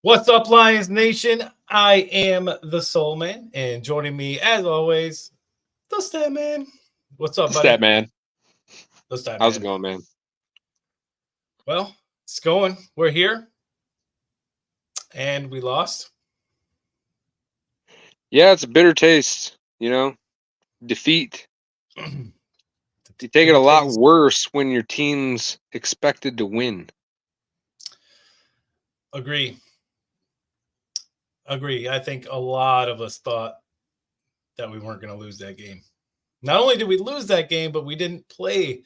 What's up, Lions Nation? I am the Soul Man, and joining me, as always, the Stat Man. What's up, buddy? Stat man. The Stat How's it Man. going, man? Well, it's going. We're here, and we lost. Yeah, it's a bitter taste, defeat. You take it a lot worse when your team's expected to win. Agree. I think a lot of us thought that we weren't going to lose that game. Not only did we lose that game, but we didn't play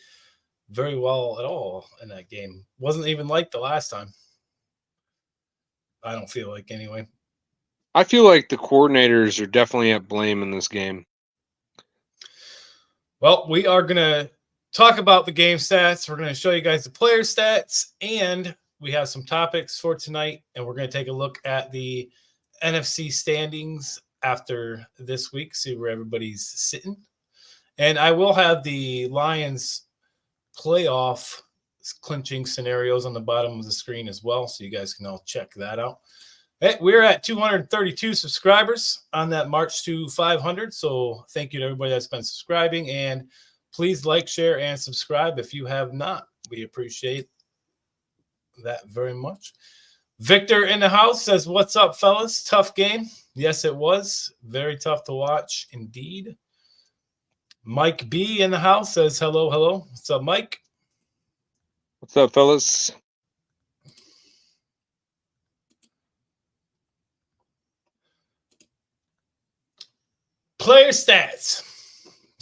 very well at all in that game. Wasn't even like the last time. I don't feel like anyway. I feel like the coordinators are definitely at blame in this game. Well, we are going to talk about the game stats. We're going to show you guys the player stats, and we have some topics for tonight, and we're going to take a look at the NFC standings after this week, see where everybody's sitting. And I will have the Lions playoff clinching scenarios on the bottom of the screen as well, so you guys can all check that out. Hey, we're at 232 subscribers on that March to 500, so thank you to everybody that's been subscribing, and please like, share, and subscribe if you have not. We appreciate that very much. Victor in the house says, what's up, fellas? Tough game. Yes, it was. Very tough to watch indeed. Mike B in the house says, hello, hello. What's up, Mike? What's up, fellas? Player stats.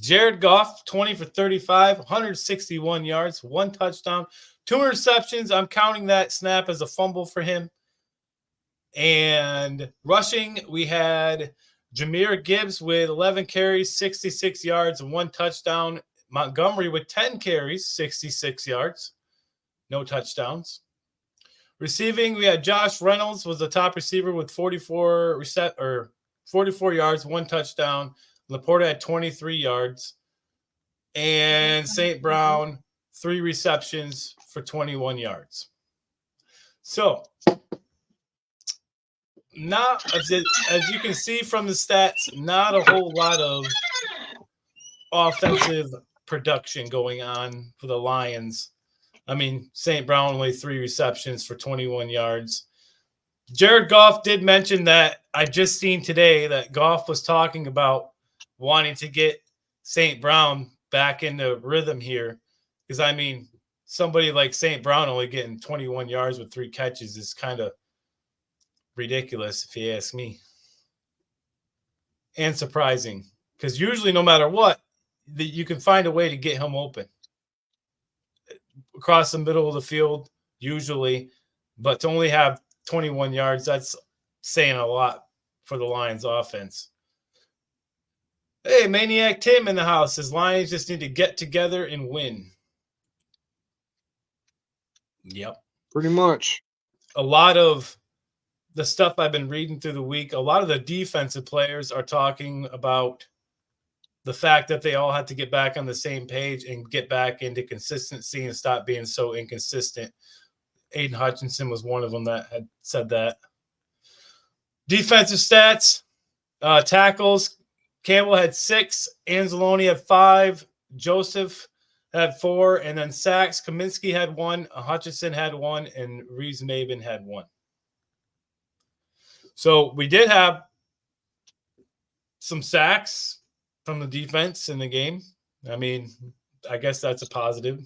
Jared Goff, 20 for 35, 161 yards, 1 touchdown, 2 interceptions. I'm counting that snap as a fumble for him. And rushing, we had Jahmyr Gibbs with 11 carries, 66 yards, and 1 touchdown. Montgomery with 10 carries, 66 yards, no touchdowns. Receiving, we had Josh Reynolds was the top receiver with 44 yards, 1 touchdown. Laporta had 23 yards. And St. Brown, 3 receptions for 21 yards. So, not as you can see from the stats, not a whole lot of offensive production going on for the Lions. I mean, St. Brown only 3 receptions for 21 yards. Jared Goff did mention that I just seen today that Goff was talking about wanting to get St. Brown back into rhythm here. Because, I mean, somebody like St. Brown only getting 21 yards with 3 catches is kind of ridiculous, if you ask me. And surprising. Because usually, no matter what, you can find a way to get him open. Across the middle of the field, usually. But to only have 21 yards, that's saying a lot for the Lions offense. Hey, Maniac Tim in the house says Lions just need to get together and win. Yep. Pretty much. A lot of the stuff I've been reading through the week, a lot of the defensive players are talking about the fact that they all had to get back on the same page and get back into consistency and stop being so inconsistent. Aiden Hutchinson was one of them that had said that. Defensive stats, tackles, Campbell had 6, Anzalone had 5, Joseph had 4, and then sacks, Kaminsky had 1, Hutchinson had 1, and Rees-Maybin had 1. So we did have some sacks from the defense in the game. I mean, I guess that's a positive.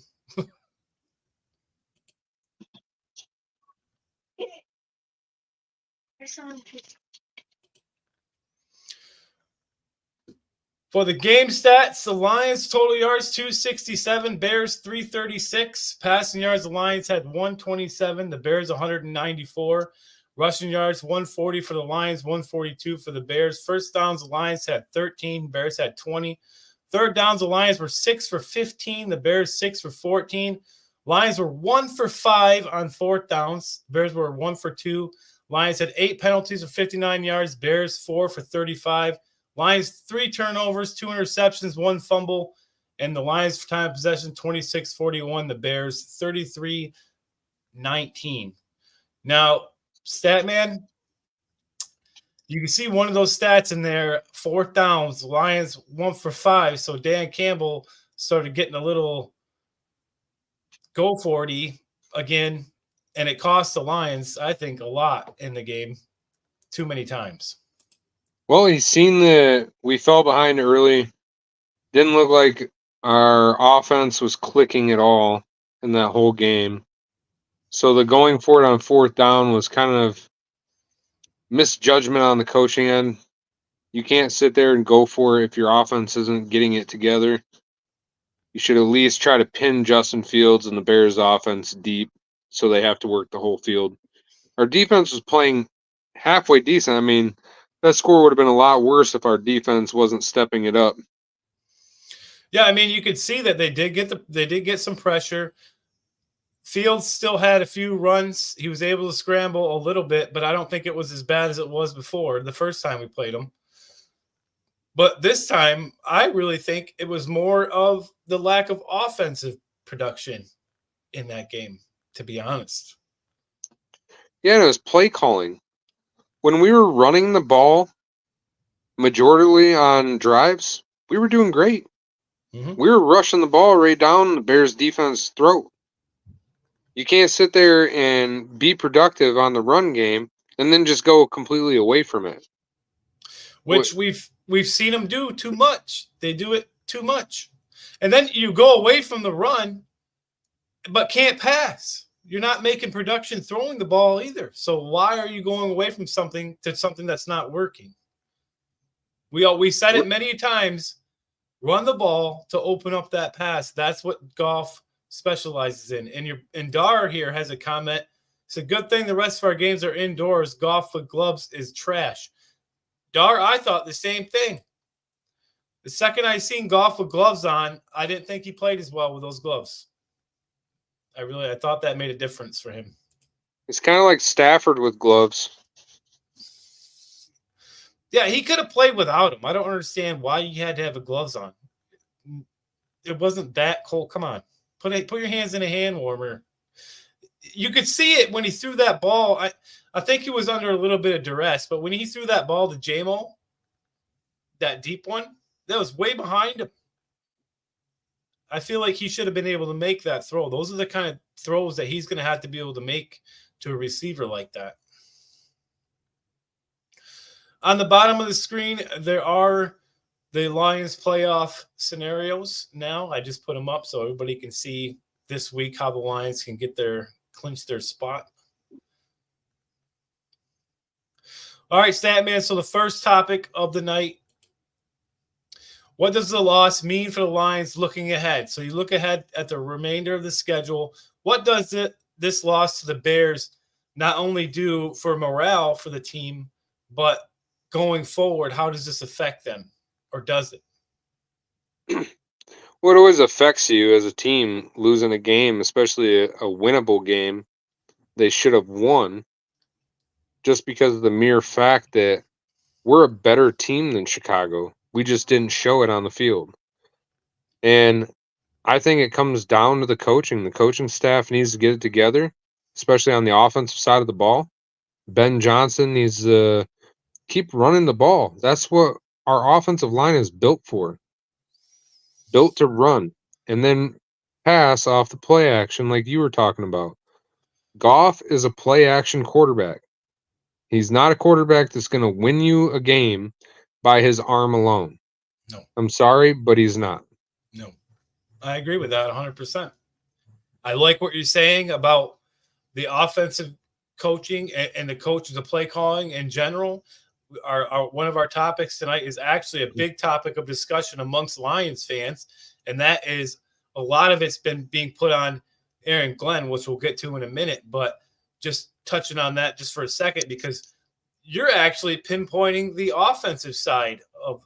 For the game stats, the Lions total yards 267, Bears 336. Passing yards, the Lions had 127, the Bears 194. Rushing yards 140 for the Lions, 142 for the Bears. First downs, the Lions had 13, Bears had 20. Third downs, the Lions were 6 for 15, the Bears 6 for 14. Lions were 1 for 5 on fourth downs. Bears were 1 for 2. Lions had 8 penalties for 59 yards. Bears 4 for 35. Lions 3 turnovers, 2 interceptions, 1 fumble. And the Lions for time of possession 26-41. The Bears 33-19. Now, Statman, you can see one of those stats in there, 4th downs, Lions 1 for 5. So Dan Campbell started getting a little go for it again, and it cost the Lions, I think, a lot in the game, too many times. Well, he's seen we fell behind early. Didn't look like our offense was clicking at all in that whole game. So the going for it on 4th down was kind of misjudgment on the coaching end. You can't sit there and go for it if your offense isn't getting it together. You should at least try to pin Justin Fields and the Bears offense deep so they have to work the whole field. Our defense was playing halfway decent. I mean, that score would have been a lot worse if our defense wasn't stepping it up. Yeah, I mean, you could see that they did get some pressure. Fields still had a few runs. He was able to scramble a little bit, but I don't think it was as bad as it was before, the first time we played him. But this time, I really think it was more of the lack of offensive production in that game, to be honest. Yeah, and it was play calling. When we were running the ball majorly on drives, we were doing great. Mm-hmm. We were rushing the ball right down the Bears' defense's throat. You can't sit there and be productive on the run game and then just go completely away from it. Which we've seen them do too much. They do it too much. And then you go away from the run, but can't pass. You're not making production throwing the ball either. So why are you going away from something to something that's not working? We said it many times, run the ball to open up that pass. That's what Goff specializes in. And Dar here has a comment. It's a good thing the rest of our games are indoors. Goff with gloves is trash. Dar, I thought the same thing. The second I seen Goff with gloves on, I didn't think he played as well with those gloves. I thought that made a difference for him. It's kind of like Stafford with gloves. Yeah, he could have played without them. I don't understand why you had to have the gloves on. It wasn't that cold. Come on. Put your hands in a hand warmer. You could see it when he threw that ball. I think he was under a little bit of duress, but when he threw that ball to Jamo, that deep one, that was way behind him. I feel like he should have been able to make that throw. Those are the kind of throws that he's going to have to be able to make to a receiver like that. On the bottom of the screen, there are the Lions playoff scenarios now. I just put them up so everybody can see this week how the Lions can clinch their spot. All right, Statman. So the first topic of the night, what does the loss mean for the Lions looking ahead? So you look ahead at the remainder of the schedule. What does this loss to the Bears not only do for morale for the team, but going forward, how does this affect them, or does it? Well, it always affects you as a team losing a game, especially a winnable game they should have won, just because of the mere fact that we're a better team than Chicago. We just didn't show it on the field. And I think it comes down to the coaching. The coaching staff needs to get it together, especially on the offensive side of the ball. Ben Johnson needs to keep running the ball. That's what our offensive line is built for. Built to run and then pass off the play action like you were talking about. Goff is a play action quarterback. He's not a quarterback that's going to win you a game by his arm alone. No. I'm sorry, but he's not. No. I agree with that 100%. I like what you're saying about the offensive coaching and the coaches, the play calling in general. One of our topics tonight is actually a big topic of discussion amongst Lions fans, and that is a lot of it's been being put on Aaron Glenn, which we'll get to in a minute, but just touching on that just for a second, because you're actually pinpointing the offensive side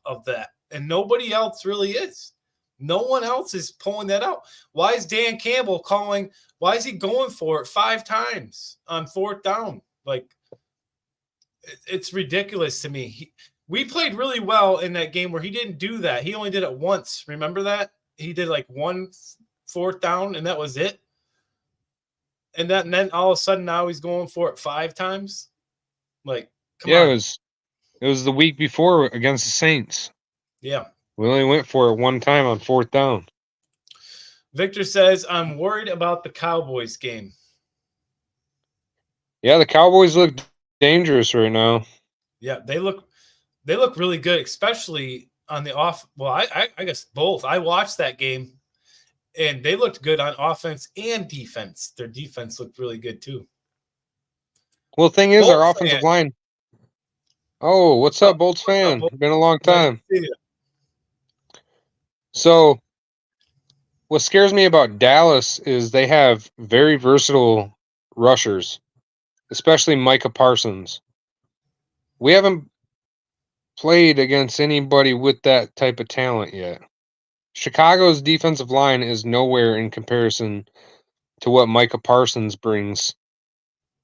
of that, and nobody else really is. No one else is pulling that out. Why is Dan Campbell why is he going for it 5 times on 4th down? Like, it's ridiculous to me. We played really well in that game where he didn't do that. He only did it once. Remember that? He did like 1 4th down, and that was it. And then all of a sudden now he's going for it 5 times. Like, come Yeah, on. it was the week before against the Saints. Yeah. We only went for it one time on 4th down. Victor says, I'm worried about the Cowboys game. Yeah, the Cowboys look dangerous right now. Yeah, they look really good, especially on the off. Well, I guess both. I watched that game, and they looked good on offense and defense. Their defense looked really good too. Well, the thing is, our Bolts offensive fan. line. Oh, what's up, Bolts fan? Bolts? Been a long Nice time. to see you. So, what scares me about Dallas is they have very versatile rushers, especially Micah Parsons. We haven't played against anybody with that type of talent yet. Chicago's defensive line is nowhere in comparison to what Micah Parsons brings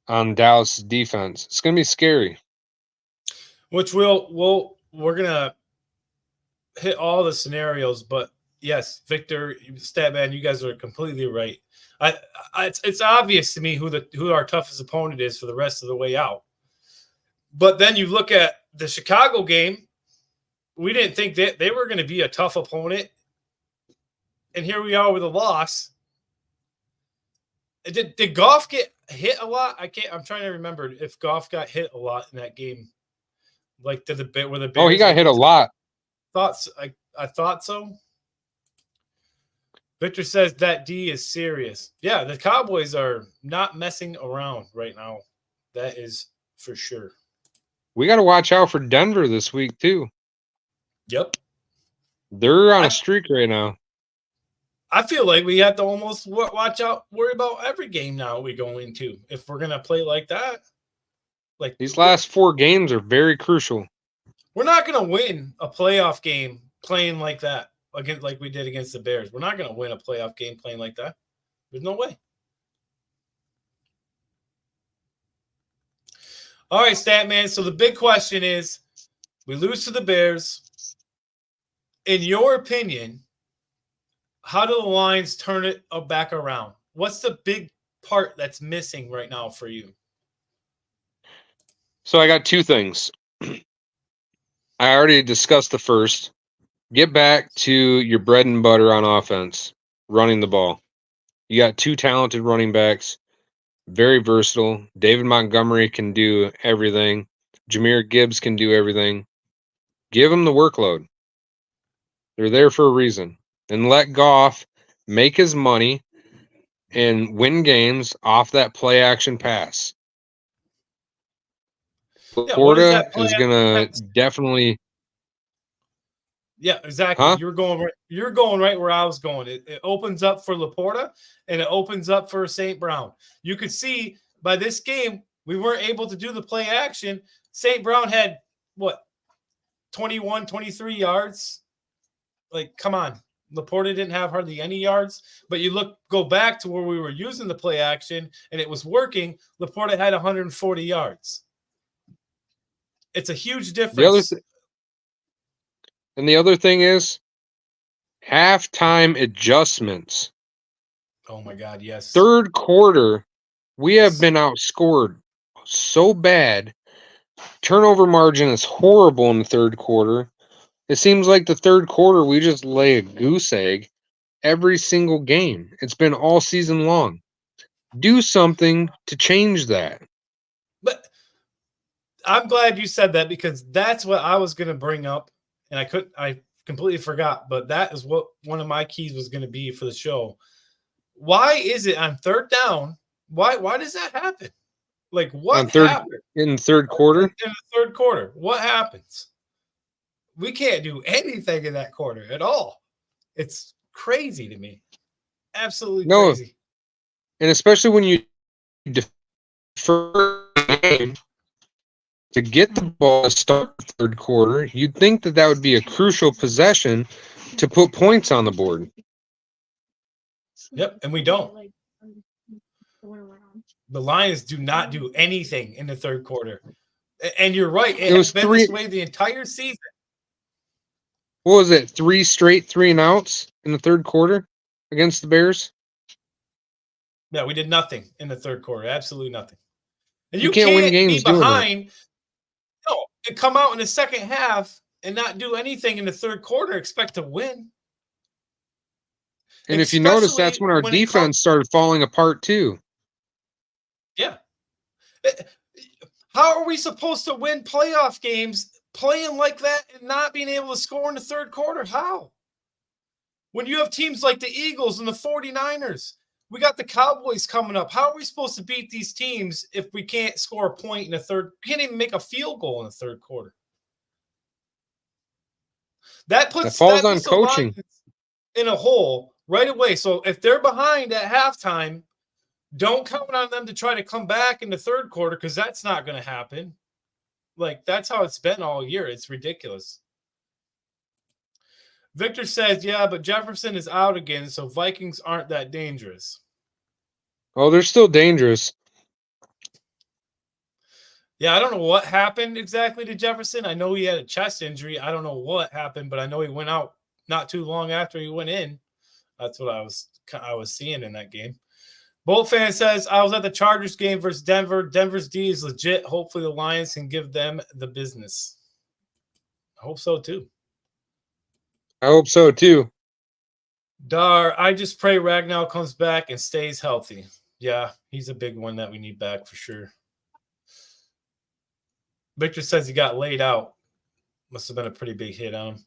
on Dallas' defense. It's going to be scary. Which we're gonna hit all the scenarios, but yes, Victor, Statman, you guys are completely right. It's obvious to me who our toughest opponent is for the rest of the way out. But then you look at the Chicago game. We didn't think that they were going to be a tough opponent, and here we are with a loss. Did Goff get hit a lot? I'm trying to remember if Goff got hit a lot in that game. Like did the bit where the Bears he got hit a lot. I thought so. Victor says that D is serious. Yeah, the Cowboys are not messing around right now. That is for sure. We got to watch out for Denver this week too. Yep. They're on a streak right now. I feel like we have to almost worry about every game now we go into if we're going to play like that. Like these last 4 games are very crucial. We're not going to win a playoff game playing like that against like we did against the Bears. We're not going to win a playoff game playing like that. There's no way. All right, Statman. So the big question is, we lose to the Bears. In your opinion, how do the Lions turn it back around? What's the big part that's missing right now for you? So I got 2 things. I already discussed the first. Get back to your bread and butter on offense, running the ball. You got 2 talented running backs, very versatile. David Montgomery can do everything. Jahmyr Gibbs can do everything. Give them the workload. They're there for a reason. And let Goff make his money and win games off that play action pass. Florida is going to definitely. Yeah, exactly. Huh? You're going right where I was going. It opens up for Laporta and it opens up for St. Brown. You could see by this game, we weren't able to do the play action. St. Brown had 21, 23 yards. Like, come on. Laporta didn't have hardly any yards, but go back to where we were using the play action and it was working. Laporta had 140 yards. It's a huge difference. The other thing is halftime adjustments. Oh my God, yes. Third quarter, we have been outscored so bad. Turnover margin is horrible in the third quarter. It seems like the third quarter we just lay a goose egg every single game. It's been all season long. Do something to change that. But I'm glad you said that because that's what I was going to bring up. And I completely forgot, but that is what one of my keys was going to be for the show. Why is it on third down? Why does that happen? Like what happened in the third quarter? In the third quarter, what happens? We can't do anything in that quarter at all. It's crazy to me. Absolutely crazy. And especially when you defer the game to get the ball to start the third quarter, you'd think that would be a crucial possession to put points on the board. Yep, and we don't. The Lions do not do anything in the third quarter. And you're right. It was been this way the entire season. What was it? 3 straight 3-and-outs in the third quarter against the Bears? Yeah, we did nothing in the third quarter. Absolutely nothing. And you can't win games be behind and come out in the second half and not do anything in the third quarter, expect to win. And if you notice, that's Especially when our when it defense started falling apart too. Yeah. How are we supposed to win playoff games playing like that and not being able to score in the third quarter? How? When you have teams like the Eagles and the 49ers, we got the Cowboys coming up. How are we supposed to beat these teams if we can't score a point in the third? Can't even make a field goal in the third quarter. That puts falls on the coaching. Lions in a hole right away. So if they're behind at halftime, don't count on them to try to come back in the third quarter because that's not going to happen. Like, that's how it's been all year. It's ridiculous. Victor says, yeah, but Jefferson is out again, so Vikings aren't that dangerous. Oh, they're still dangerous. Yeah, I don't know what happened exactly to Jefferson. I know he had a chest injury. I don't know what happened, but I know he went out not too long after he went in. That's what I was seeing in that game. Bolt fan says, I was at the Chargers game versus Denver. Denver's D is legit. Hopefully the Lions can give them the business. I hope so, too. I hope so, too. Dar, I just pray Ragnow comes back and stays healthy. Yeah, he's a big one that we need back for sure. Victor says he got laid out. Must have been a pretty big hit on him.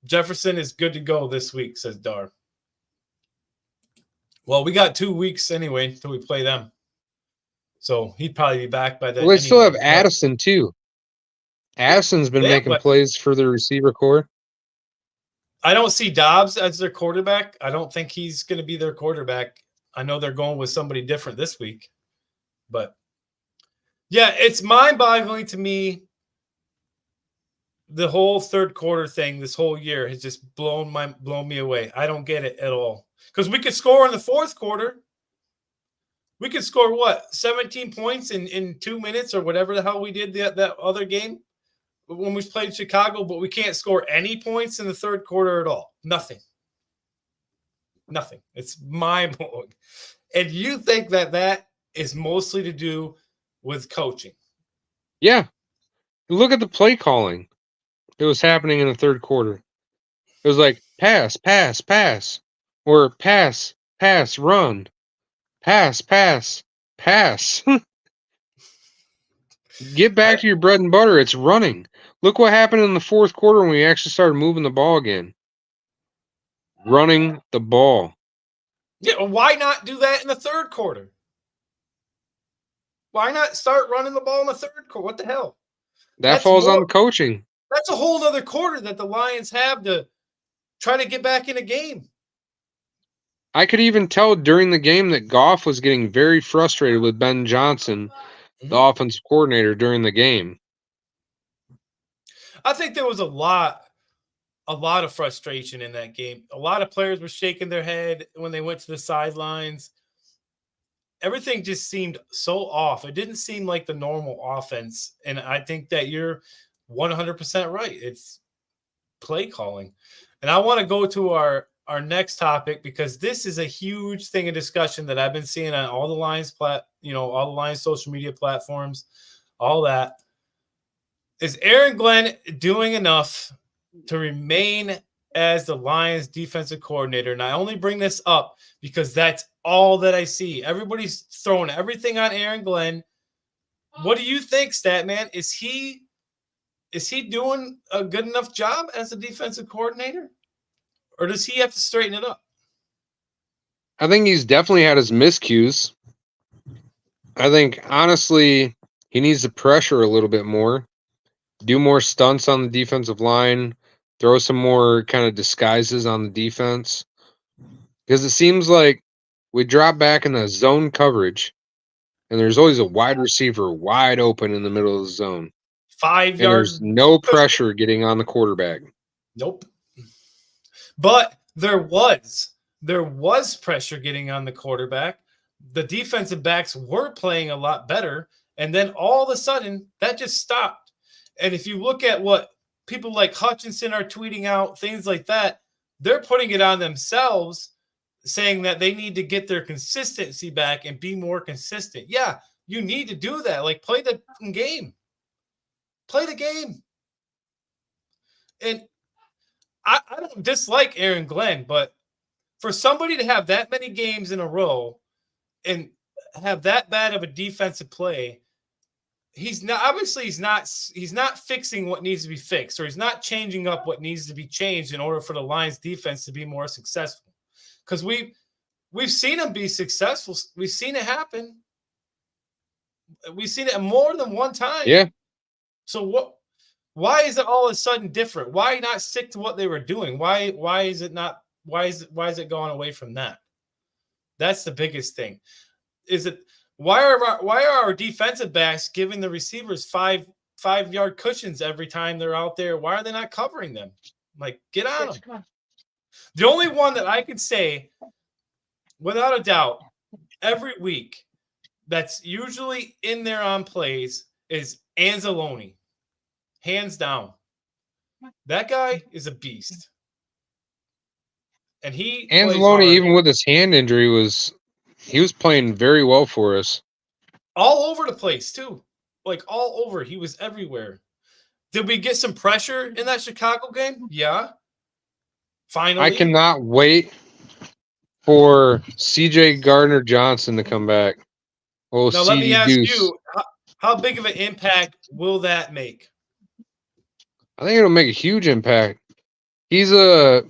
Jefferson is good to go this week, says Dar. Well, we got 2 weeks anyway until we play them. So he'd probably be back by then. Well, they still have Addison, too. Addison's been making plays for the receiver core. I don't see Dobbs as their quarterback. I don't think he's going to be their quarterback. I know they're going with somebody different this week. But, yeah, it's mind-boggling to me. The whole third quarter thing this whole year has just blown me away. I don't get it at all. Because we could score in the fourth quarter. We could score, 17 points in 2 minutes or whatever the hell we did that other game when we played Chicago, but we can't score any points in the third quarter at all. Nothing. It's mind-blowing. And you think that is mostly to do with coaching? Yeah. Look at the play calling. It was happening in the third quarter. It was like pass, pass, pass, or pass, pass, run, pass, pass, pass. Get back to your bread and butter. It's running. Look what happened in the fourth quarter when we actually started moving the ball again. Running the ball. Yeah, why not do that in the third quarter? Why not start running the ball in the third quarter? What the hell? That falls on the coaching. That's a whole other quarter that the Lions have to try to get back in a game. I could even tell during the game that Goff was getting very frustrated with Ben Johnson, the offensive coordinator, during the game. I think there was a lot of frustration in that game. A lot of players were shaking their head when they went to the sidelines. Everything just seemed so off. It didn't seem like the normal offense. And I think that you're 100% right. It's play calling. And I want to go to our next topic because this is a huge thing of discussion that I've been seeing on all the Lions all the Lions social media platforms, all that. Is Aaron Glenn doing enough to remain as the Lions defensive coordinator? And I only bring this up because that's all that I see. Everybody's throwing everything on Aaron Glenn. What do you think, Statman? Is he doing a good enough job as a defensive coordinator? Or does he have to straighten it up? I think he's definitely had his miscues. I think, honestly, he needs to pressure a little bit more. Do more stunts on the defensive line. Throw some more kind of disguises on the defense. Because it seems like we drop back in the zone coverage, and there's always a wide receiver wide open in the middle of the zone. 5 yards. There's no pressure getting on the quarterback. Nope. But there was pressure getting on the quarterback. The defensive backs were playing a lot better. And then all of a sudden, that just stopped. And if you look at what people like Hutchinson are tweeting out, things like that, they're putting it on themselves, saying that they need to get their consistency back and be more consistent. Yeah, you need to do that. Like, play the game. Play the game. And I don't dislike Aaron Glenn, but for somebody to have that many games in a row and have that bad of a defensive play, he's not fixing what needs to be fixed, or he's not changing up what needs to be changed in order for the Lions defense to be more successful. Because we've seen him be successful. We've seen it happen. We've seen it more than one time. Yeah. So why is it all of a sudden different? Why not stick to what they were doing? Why is it not? Why is it going away from that? That's the biggest thing. Why are our defensive backs giving the receivers 5-yard cushions every time they're out there? Why are they not covering them? Like, get on them. The only one that I can say, without a doubt, every week that's usually in there on plays is Anzalone. Hands down. That guy is a beast. And Anzalone, even with his hand injury, he was playing very well for us. All over the place, too. Like, all over. He was everywhere. Did we get some pressure in that Chicago game? Yeah. Finally. I cannot wait for CJ Gardner-Johnson to come back. Oh, now, let me ask you, how big of an impact will that make? I think it'll make a huge impact. He's what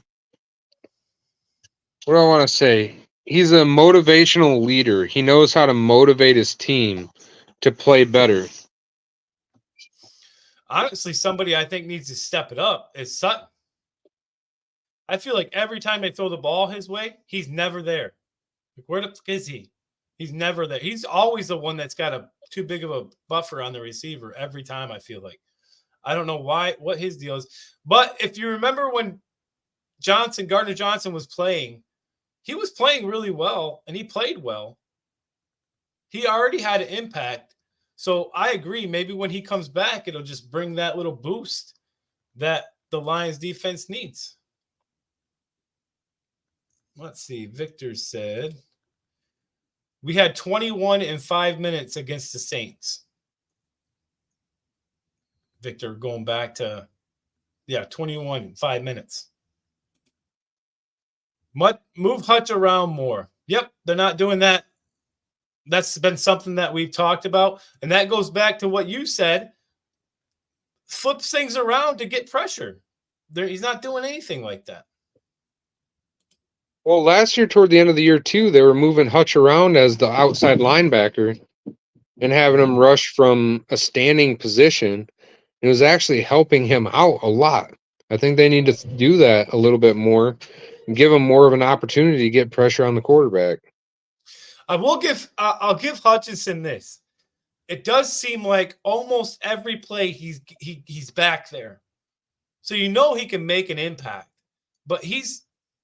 do I want to say? He's a motivational leader. He knows how to motivate his team to play better. Honestly, somebody I think needs to step it up is Sutton. I feel like every time they throw the ball his way, he's never there. Like, where the fuck is he? He's never there. He's always the one that's got too big of a buffer on the receiver every time, I feel like. I don't know what his deal is. But if you remember when Gardner Johnson was playing, he was playing really well, and he played well. He already had an impact. So I agree. Maybe when he comes back, it'll just bring that little boost that the Lions defense needs. Let's see. Victor said, we had 21 in 5 minutes against the Saints. Victor going back to, 21 in 5 minutes. Move Hutch around more. Yep, they're not doing that. That's been something that we've talked about. And that goes back to what you said. Flips things around to get pressure. He's not doing anything like that. Well, last year, toward the end of the year, too, they were moving Hutch around as the outside linebacker and having him rush from a standing position. It was actually helping him out a lot. I think they need to do that a little bit more and give him more of an opportunity to get pressure on the quarterback. I'll give Hutchinson this. It does seem like almost every play he's back there. So you know he can make an impact. But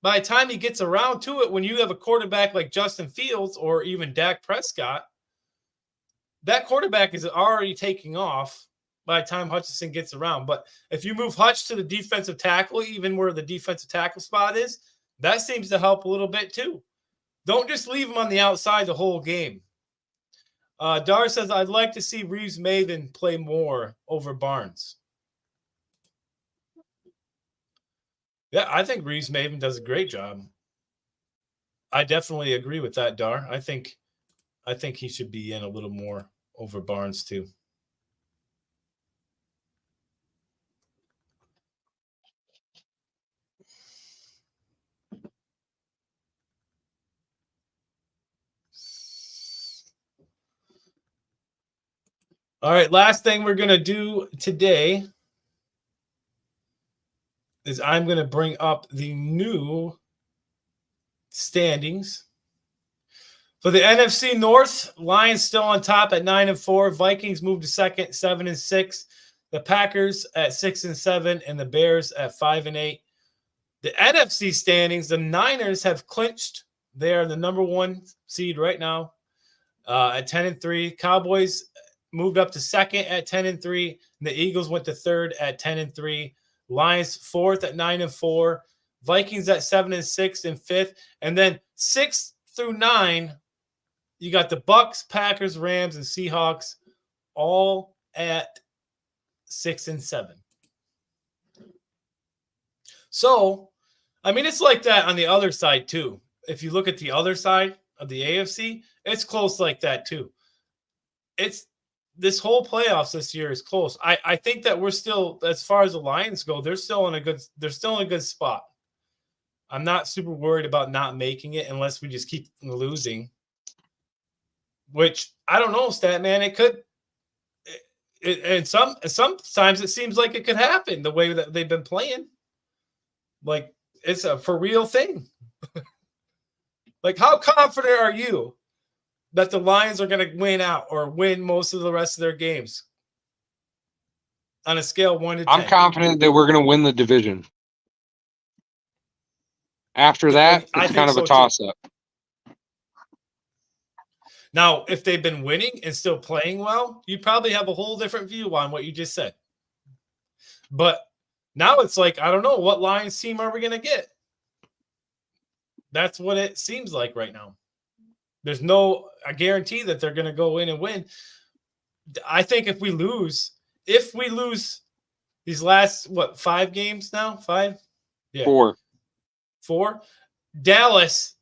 by the time he gets around to it, when you have a quarterback like Justin Fields or even Dak Prescott, that quarterback is already taking off by the time Hutchinson gets around. But if you move Hutch to the defensive tackle, even where the defensive tackle spot is, that seems to help a little bit too. Don't just leave him on the outside the whole game. Dar says, I'd like to see Reeves-Maven play more over Barnes. Yeah, I think Reeves-Maven does a great job. I definitely agree with that, Dar. I think he should be in a little more over Barnes too. All right, last thing we're going to do today is I'm going to bring up the new standings. For the NFC North, Lions still on top at 9-4. Vikings moved to second, 7-6. The Packers at 6-7, and the Bears at 5-8. The NFC standings, the Niners have clinched. They are the number one seed right now at 10-3. Cowboys moved up to second at 10-3. And the Eagles went to third at 10-3. Lions fourth at 9-4. Vikings at 7-6 and fifth. And then 6 through 9, you got the Bucks, Packers, Rams, and Seahawks all at 6-7. So, I mean, it's like that on the other side too. If you look at the other side of the AFC, it's close like that too. It's this whole playoffs this year is close. I think that we're still, as far as the Lions go, they're still in a good spot. I'm not super worried about not making it unless we just keep losing. Which I don't know, stat man. It could, and sometimes it seems like it could happen the way that they've been playing. Like it's a for real thing. Like, how confident are you that the Lions are going to win out or win most of the rest of their games? On a scale of 1 to 10. I'm confident that we're going to win the division. After that, I it's think kind of so a toss-up. Now, if they've been winning and still playing well, you probably have a whole different view on what you just said. But now it's like, I don't know, what Lions team are we going to get? That's what it seems like right now. There's no I guarantee that they're going to go in and win. I think if we lose these last, 5 games now? 5? Yeah. 4. Dallas,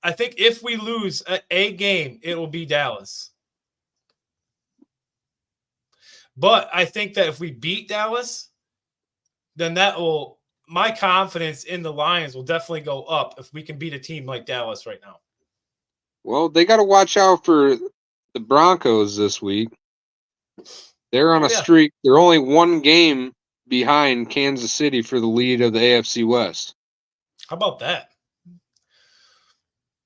I think if we lose a game, it will be Dallas. But I think that if we beat Dallas, then my confidence in the Lions will definitely go up if we can beat a team like Dallas right now. Well, they got to watch out for the Broncos this week. They're on a streak. They're only 1 game behind Kansas City for the lead of the AFC West. How about that?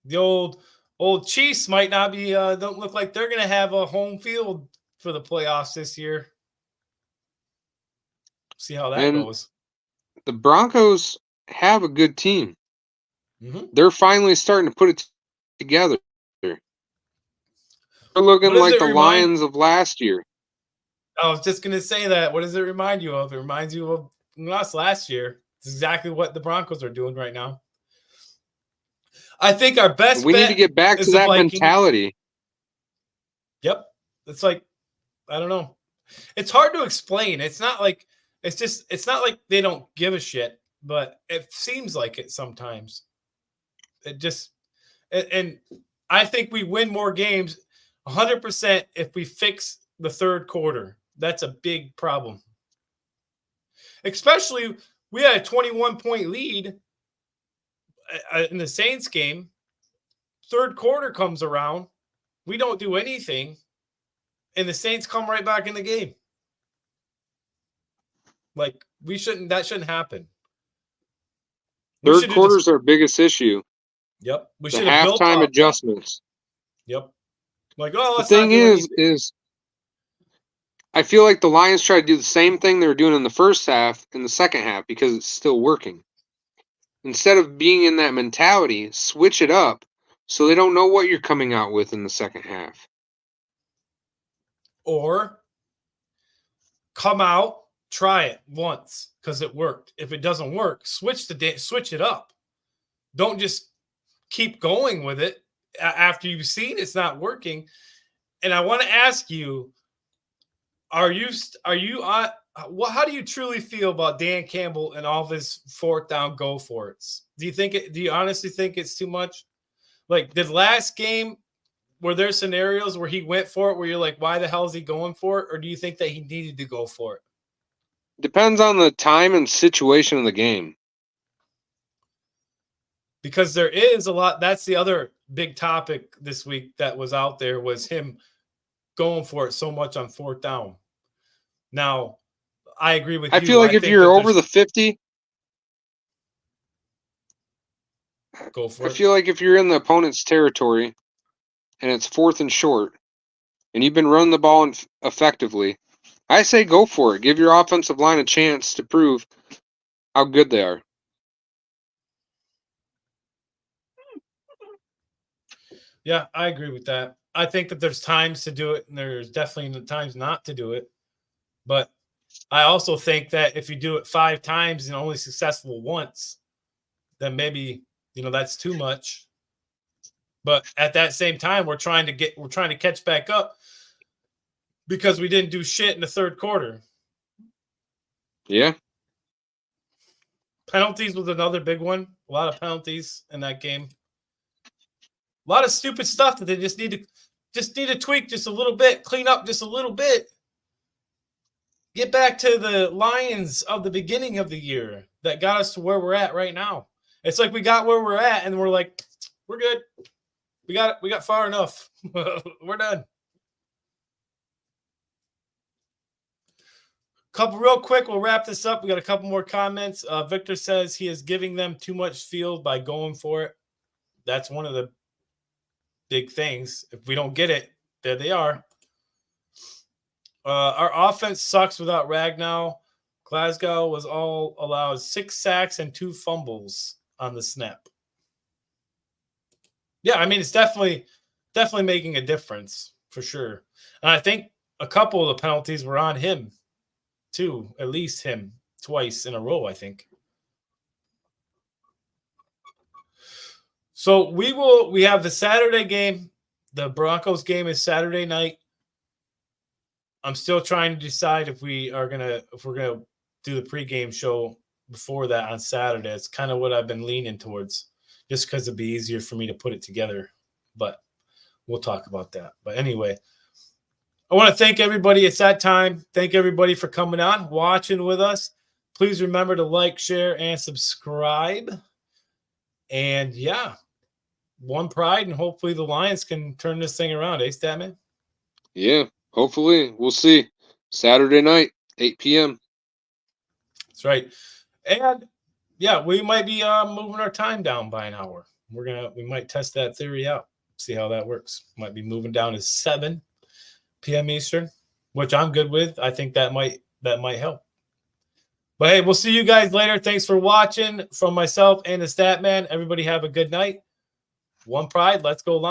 The old Chiefs might not be don't look like they're going to have a home field for the playoffs this year. See how that goes. The Broncos have a good team. Mm-hmm. They're finally starting to put it together. They're looking like the Lions of last year. I was just going to say that. What does it remind you of? It reminds you of us last year. It's exactly what the Broncos are doing right now. I think our best we need to get back to that mentality. Yep. It's like, I don't know. It's hard to explain. It's not like they don't give a shit, but it seems like it sometimes. And I think we win more games 100% if we fix the third quarter. That's a big problem. Especially, we had a 21-point lead in the Saints game. Third quarter comes around. We don't do anything. And the Saints come right back in the game. Like, that shouldn't happen. Third quarter's our biggest issue. Yep. We should have halftime adjustments. Yep. Like, oh, the thing is I feel like the Lions try to do the same thing they were doing in the first half in the second half because it's still working. Instead of being in that mentality, switch it up so they don't know what you're coming out with in the second half. Or come out, try it once because it worked. If it doesn't work, switch it up. Don't just keep going with it after you've seen it's not working. And I want to ask you, how do you truly feel about Dan Campbell and all of his 4th down go for it? Do you honestly think it's too much? Like, the last game, were there scenarios where he went for it where you're like, why the hell is he going for it? Or do you think that he needed to go for it? Depends on the time and situation of the game. Because there is a lot. That's the other big topic this week that was out there, was him going for it so much on 4th down. Now, I agree with you. I feel like if you're over the 50, go for it. I feel like if you're in the opponent's territory and it's 4th and short and you've been running the ball effectively, I say go for it. Give your offensive line a chance to prove how good they are. Yeah, I agree with that. I think that there's times to do it and there's definitely times not to do it. But I also think that if you do it 5 times and only successful once, then maybe, that's too much. But at that same time, we're trying to catch back up because we didn't do shit in the third quarter. Yeah. Penalties was another big one. A lot of penalties in that game. A lot of stupid stuff that they just need to tweak just a little bit, clean up just a little bit. Get back to the Lions of the beginning of the year that got us to where we're at right now. It's like we got where we're at and we're like, we're good. We got far enough. We're done. Couple real quick, we'll wrap this up. We got a couple more comments. Victor says he is giving them too much field by going for it. That's one of the big things. If we don't get it, there they are. Our offense sucks without Ragnow. Glasgow was all allowed 6 sacks and 2 fumbles on the snap. Yeah, I mean, it's definitely making a difference for sure. And I think a couple of the penalties were on him too, at least him twice in a row, I think. So we have the Saturday game. The Broncos game is Saturday night. I'm still trying to decide if we're gonna do the pregame show before that on Saturday. It's kind of what I've been leaning towards, just because it'd be easier for me to put it together. But we'll talk about that. But anyway, I want to thank everybody. It's that time. Thank everybody for coming on, watching with us. Please remember to like, share, and subscribe. And yeah, one pride, and hopefully the Lions can turn this thing around. Statman? Yeah, hopefully. We'll see. Saturday night, 8 p.m. That's right. And yeah, we might be moving our time down by an hour. We might test that theory out, see how that works. Might be moving down to 7 p.m. Eastern, which I'm good with. I think that might help. But hey, we'll see you guys later. Thanks for watching. From myself and the Statman, everybody have a good night. One pride. Let's go Lions.